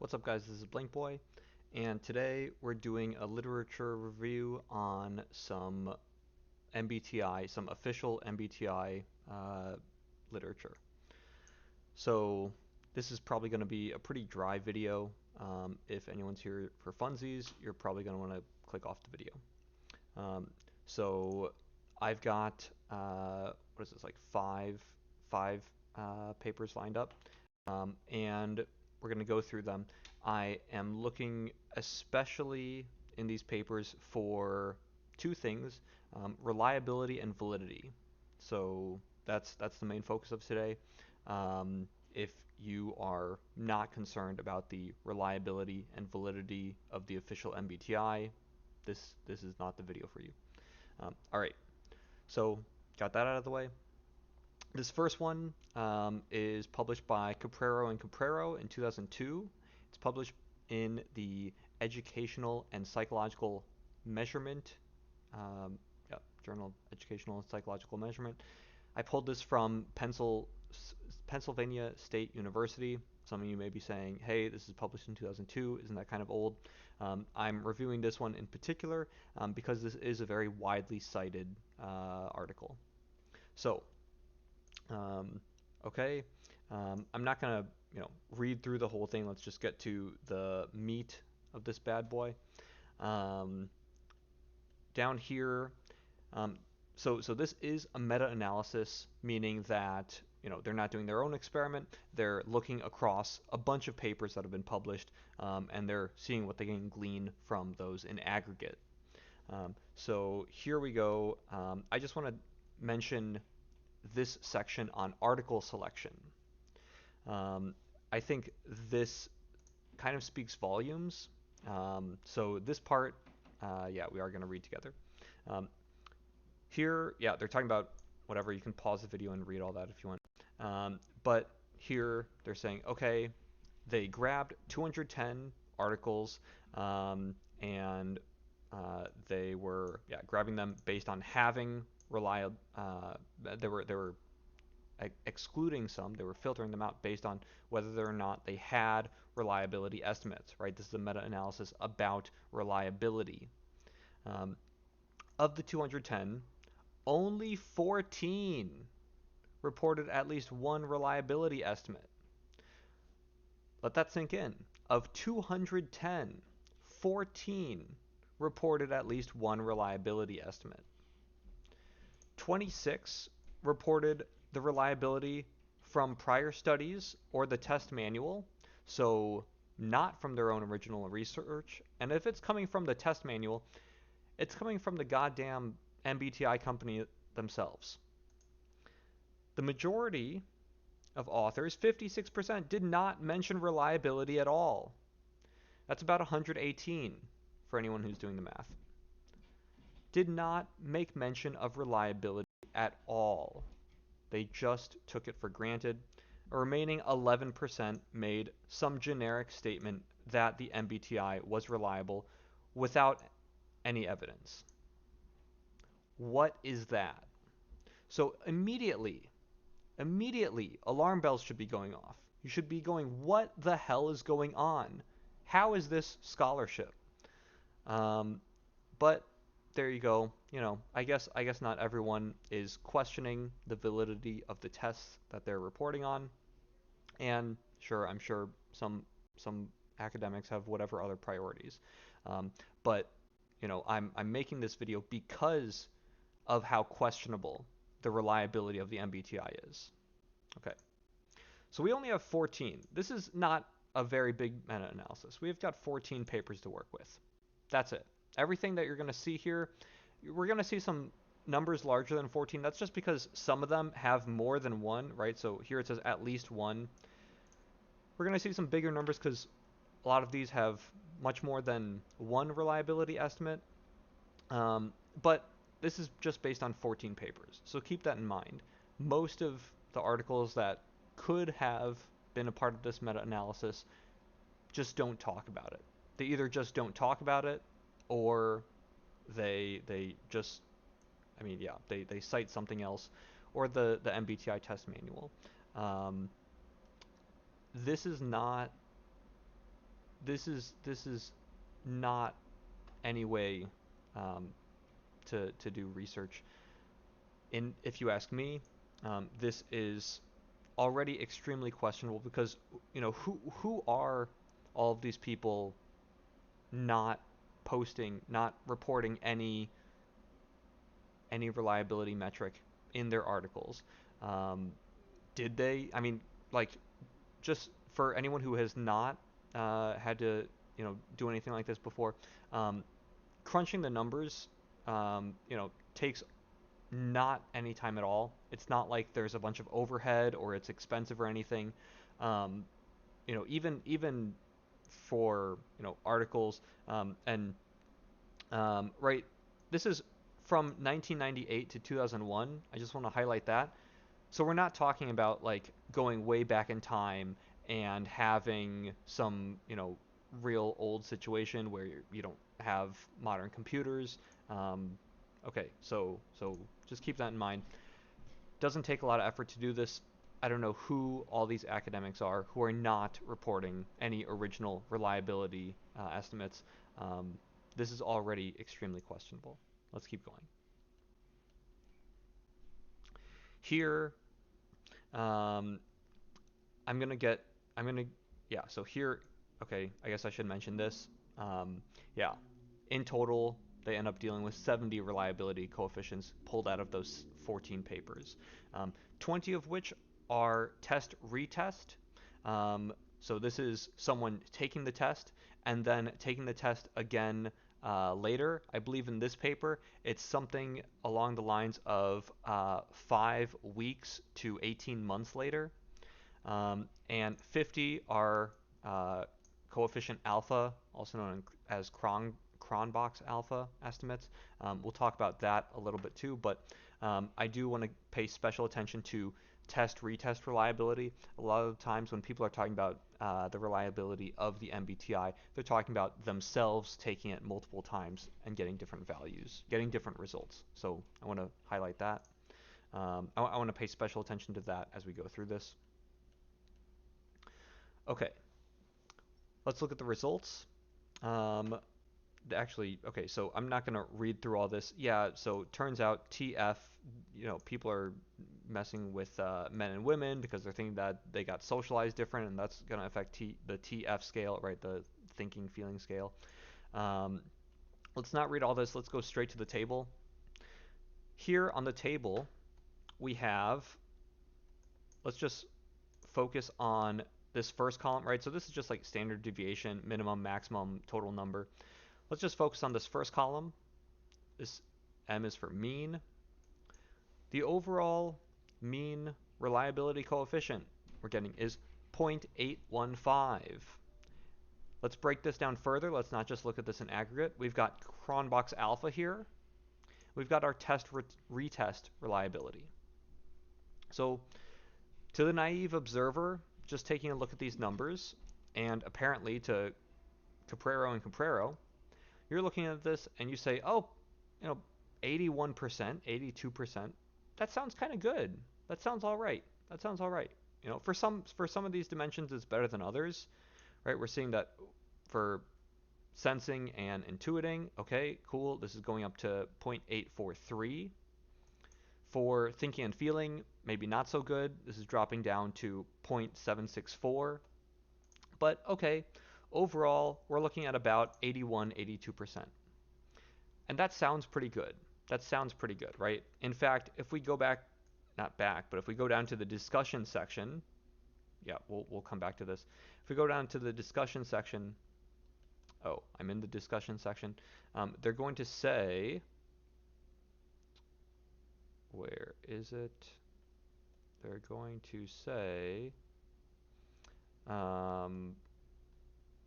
What's up, guys? This is Blank Boy, and today we're doing a literature review on some MBTI, some official MBTI literature. So this is probably going to be a pretty dry video. If anyone's here for funsies, you're probably going to want to click off the video. So I've got what is this, like five papers lined up, and we're going to go through them. I am looking especially in these papers for two things: reliability and validity. So that's the main focus of today. If you are not concerned about the reliability and validity of the official MBTI, this is not the video for you. All right, so got that out of the way. This first one is published by Capraro and Capraro in 2002. It's published in the Educational and Psychological Measurement, um, yeah, Journal of Educational and Psychological Measurement. I pulled this from Pennsylvania State University. Some of you may be saying, hey, this is published in 2002. Isn't that kind of old? I'm reviewing this one in particular because this is a very widely cited article. So, um, okay, I'm not gonna read through the whole thing. Let's just get to the meat of this bad boy. Um, Down here, um, so this is a meta-analysis, meaning that they're not doing their own experiment. They're looking across a bunch of papers that have been published, and they're seeing what they can glean from those in aggregate. So here we go. I just want to mention this section on article selection. Um, I think this kind of speaks volumes. So this part, yeah, we are going to read together. Um, Here, yeah, they're talking about whatever. You can pause the video and read all that if you want. But here they're saying, okay, they grabbed 210 articles, and they were grabbing them based on having reliable. They were excluding some. They were filtering them out based on whether or not they had reliability estimates. Right. This is a meta-analysis about reliability. Um, of the 210, only 14 reported at least one reliability estimate. Let that sink in. Of 210, 14 reported at least one reliability estimate. 26 reported the reliability from prior studies or the test manual, so not from their own original research. And if it's coming from the test manual, it's coming from the goddamn MBTI company themselves. The majority of authors, 56%, did not mention reliability at all. That's about 118 for anyone who's doing the math. Did not make mention of reliability at all. They just took it for granted. A remaining 11% made some generic statement that the MBTI was reliable without any evidence. What is that? So immediately, alarm bells should be going off. You should be going, what the hell is going on? How is this scholarship? Um, but there you go. I guess not everyone is questioning the validity of the tests that they're reporting on. And sure, I'm sure some academics have whatever other priorities. But I'm making this video because of how questionable the reliability of the MBTI is. Okay. So we only have 14. This is not a very big meta-analysis. We've got 14 papers to work with. That's it. Everything that you're going to see here, we're going to see some numbers larger than 14. That's just because some of them have more than one, right? So here it says at least one. We're going to see some bigger numbers because a lot of these have much more than one reliability estimate. But this is just based on 14 papers. So keep that in mind. Most of the articles that could have been a part of this meta-analysis just don't talk about it. They either just don't talk about it, or they just, I mean, yeah, they cite something else, or the MBTI test manual. Um, this is not this is not any way um, to do research. In If you ask me, this is already extremely questionable because who are all of these people not posting, not reporting any reliability metric in their articles. Um, did they? I mean, like, just for anyone who has not had to, do anything like this before, um, crunching the numbers, takes not any time at all. It's not like there's a bunch of overhead or it's expensive or anything. Um, even for articles and right, this is from 1998 to 2001. I just want to highlight that. So we're not talking about like going way back in time and having some, real old situation where you don't have modern computers. Um, okay, so just keep that in mind. Doesn't take a lot of effort to do this. I don't know who all these academics are who are not reporting any original reliability estimates. Um, this is already extremely questionable. Let's keep going. Here, um, I'm gonna get, I'm gonna, yeah, so here, okay, I guess I should mention this. Yeah, in total, they end up dealing with 70 reliability coefficients pulled out of those 14 papers, 20 of which are test retest. So this is someone taking the test and then taking the test again later. I believe in this paper, it's something along the lines of 5 weeks to 18 months later. And 50 are coefficient alpha, also known as Cronbach's alpha estimates. We'll talk about that a little bit too, but I do want to pay special attention to test retest reliability. A lot of times when people are talking about the reliability of the MBTI, they're talking about themselves taking it multiple times and getting different values, getting different results. So I want to highlight that. I want to pay special attention to that as we go through this. Okay, let's look at the results. Um, Actually, okay, so I'm not going to read through all this. Yeah, so turns out TF, people are messing with men and women because they're thinking that they got socialized different, and that's going to affect the TF scale, right? The thinking, feeling scale. Um, let's not read all this. Let's go straight to the table. Here on the table, we have, let's just focus on this first column, right? So this is just like standard deviation, minimum, maximum, total number. Let's just focus on this first column. This M is for mean. The overall mean reliability coefficient we're getting is 0.815. Let's break this down further. Let's not just look at this in aggregate. We've got Cronbach's alpha here. We've got our test retest reliability. So to the naive observer, just taking a look at these numbers, and apparently to Capraro and Capraro, you're looking at this and you say, oh, 81%, 82%, that sounds kind of good. That sounds all right. That sounds all right. For some of these dimensions, it's better than others, right? We're seeing that for sensing and intuiting, okay, cool. This is going up to 0.843. For thinking and feeling, maybe not so good. This is dropping down to 0.764. But okay, overall, we're looking at about 81, 82%. And that sounds pretty good. That sounds pretty good, right? In fact, if we go back, not back, but if we go down to the discussion section, yeah, we'll come back to this. If we go down to the discussion section, oh, I'm in the discussion section. They're going to say, where is it? They're going to say, um,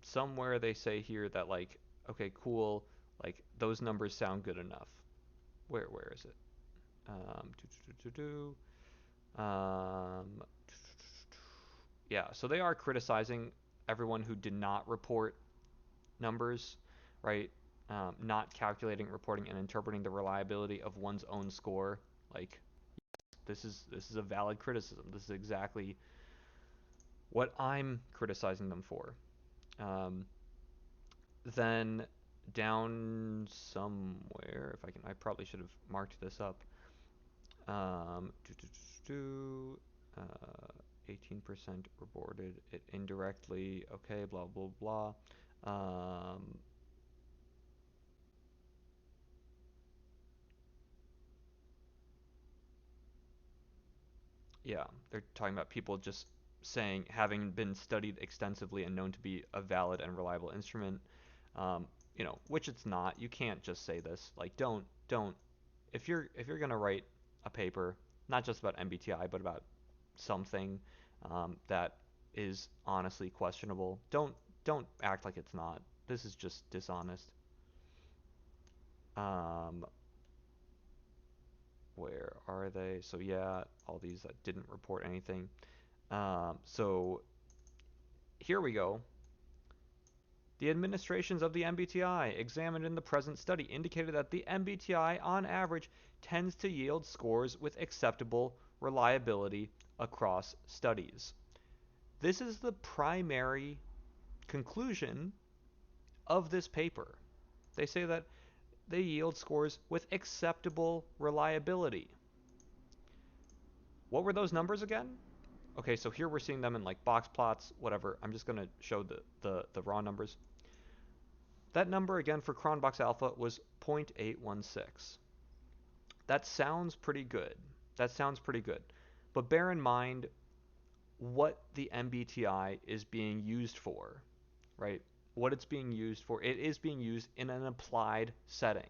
somewhere they say here that like, okay, cool, like those numbers sound good enough. Where is it? Um, do, do, do, do. Yeah, so they are criticizing everyone who did not report numbers, right? Not calculating, reporting, and interpreting the reliability of one's own score. Like, this is a valid criticism. This is exactly what I'm criticizing them for. Um, Then down somewhere, if I can, I probably should have marked this up. Um, do, do, do, do, 18% reported it indirectly. Okay, blah blah blah. Um, yeah, they're talking about people just saying having been studied extensively and known to be a valid and reliable instrument. Which it's not. You can't just say this. Like, don't. If you're gonna write a paper, not just about MBTI, but about something that is honestly questionable, don't act like it's not. This is just dishonest. Um, where are they? So yeah, all these that didn't report anything. So here we go. The administrations of the MBTI examined in the present study indicated that the MBTI, on average, tends to yield scores with acceptable reliability across studies. This is the primary conclusion of this paper. They say that they yield scores with acceptable reliability. What were those numbers again? Okay, so here we're seeing them in like box plots, whatever. I'm just going to show the raw numbers. That number again for Cronbach's alpha was 0.816. That sounds pretty good. That sounds pretty good. But bear in mind what the MBTI is being used for, right? What it's being used for. It is being used in an applied setting.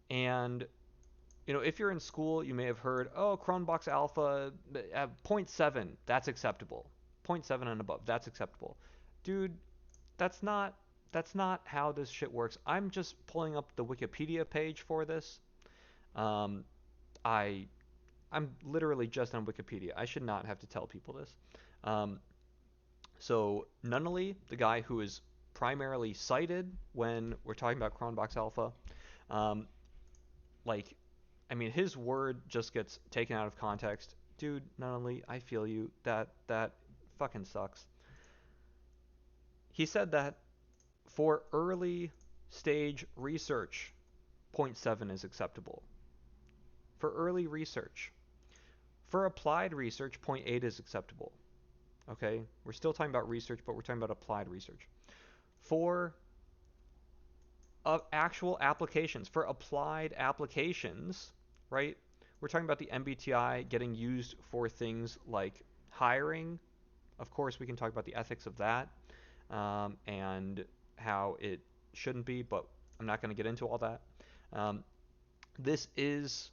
And if you're in school, you may have heard, oh, Cronbach's alpha at zero point 0.7, that's acceptable. 0.7 and above, that's acceptable. Dude, that's not that's not how this shit works. I'm just pulling up the Wikipedia page for this. Um, I I'm literally just on Wikipedia. I should not have to tell people this. Um, so Nunnally, the guy who is primarily cited when we're talking about Cronbach's alpha, um, like, I mean, his word just gets taken out of context. Dude, Nunnally, I feel you. That fucking sucks. He said that for early stage research, zero point 0.7 is acceptable. For early research. For applied research, zero point 0.8 is acceptable. Okay? We're still talking about research, but we're talking about applied research. For actual applications, for applied applications, right? We're talking about the MBTI getting used for things like hiring. Of course, we can talk about the ethics of that and how it shouldn't be, but I'm not going to get into all that. Um, this is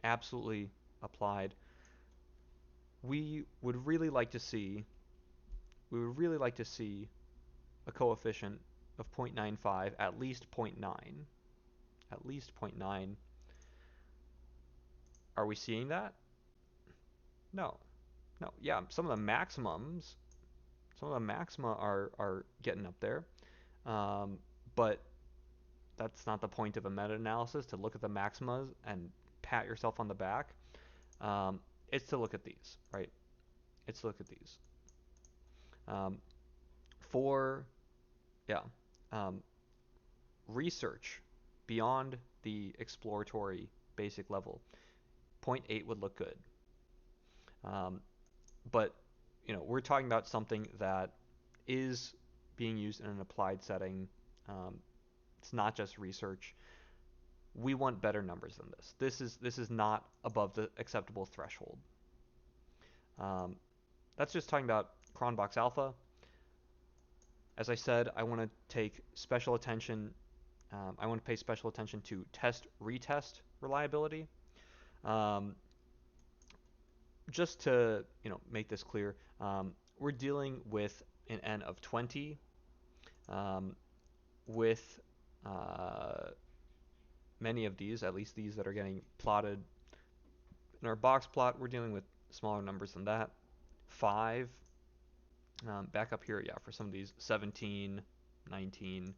absolutely applied. We would really like to see we would really like to see a coefficient of 0.95, at least zero point 0.9. At least zero point 0.9. Are we seeing that? No. No. Yeah, some of the maxima are getting up there. Um, but that's not the point of a meta-analysis, to look at the maximas and pat yourself on the back. Um, it's to look at these, right? It's to look at these. Um, for yeah, um, research beyond the exploratory basic level, zero point 0.8 would look good. Um, but we're talking about something that is being used in an applied setting. Um, it's not just research. We want better numbers than this. This is not above the acceptable threshold. Um, that's just talking about Cronbach's alpha. As I said, I want to take special attention. I want to pay special attention to retest reliability. Um, just to make this clear, we're dealing with an N of 20. With many of these, at least these that are getting plotted in our box plot, we're dealing with smaller numbers than that. 5. Back up here, yeah, for some of these, 17, 19.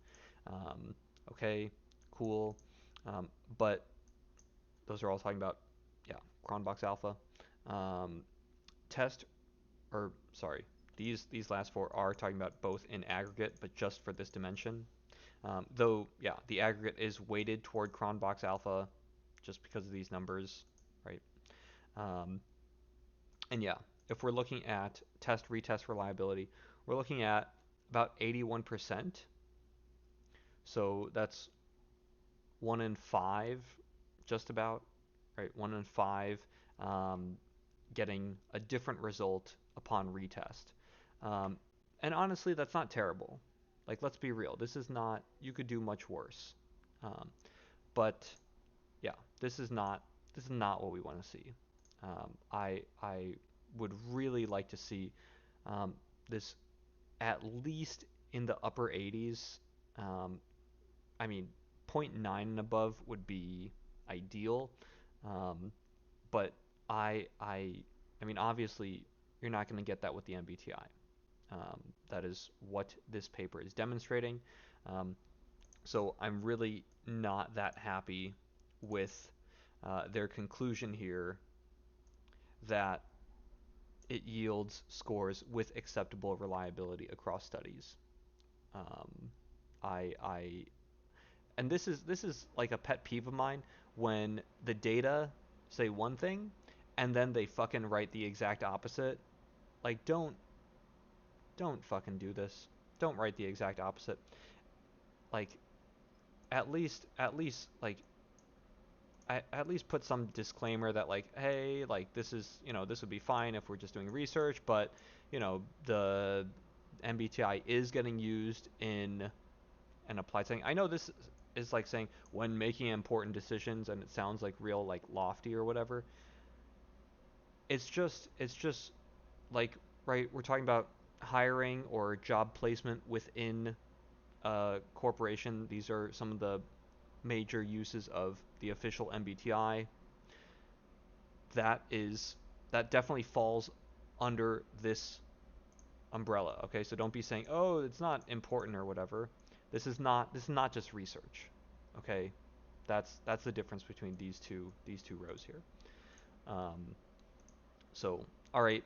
Um, okay, cool. But those are all talking about, yeah, Cronbach's alpha. Um, test, or sorry, these last four are talking about both in aggregate, but just for this dimension. Though, yeah, the aggregate is weighted toward Cronbach's alpha just because of these numbers, right? Um, and yeah, if we're looking at test retest reliability, we're looking at about 81%. So that's 1 in 5, just about, right? 1 in 5 um, getting a different result upon retest. Um, and honestly, that's not terrible. Like, let's be real. This is not, you could do much worse. Um, but yeah, this is not what we want to see. I would really like to see um, this at least in the upper 80s. Um, I mean, zero point 0.9 and above would be ideal. Um, but I mean, obviously, you're not going to get that with the MBTI. That is what this paper is demonstrating. Um, so I'm really not that happy with their conclusion here that it yields scores with acceptable reliability across studies. Um, I and this is like a pet peeve of mine when the data say one thing and then they fucking write the exact opposite. Like don't fucking do this. Don't write the exact opposite. Like at least like at least put some disclaimer that like, hey, like this is, this would be fine if we're just doing research, but the MBTI is getting used in an applied setting. I know this is like saying when making important decisions, and it sounds like real like lofty or whatever. It's just like, right, we're talking about hiring or job placement within a corporation. These are some of the major uses of the official MBTI. That definitely falls under this umbrella. Okay, so don't be saying, oh, it's not important or whatever. This is not just research. Okay, that's the difference between these two rows here. Um, so all right,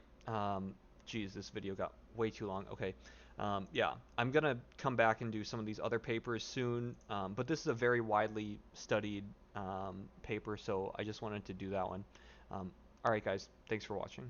geez, this video got way too long. Okay, yeah, I'm gonna come back and do some of these other papers soon, but this is a very widely studied paper, so I just wanted to do that one. Um, all right, guys, thanks for watching.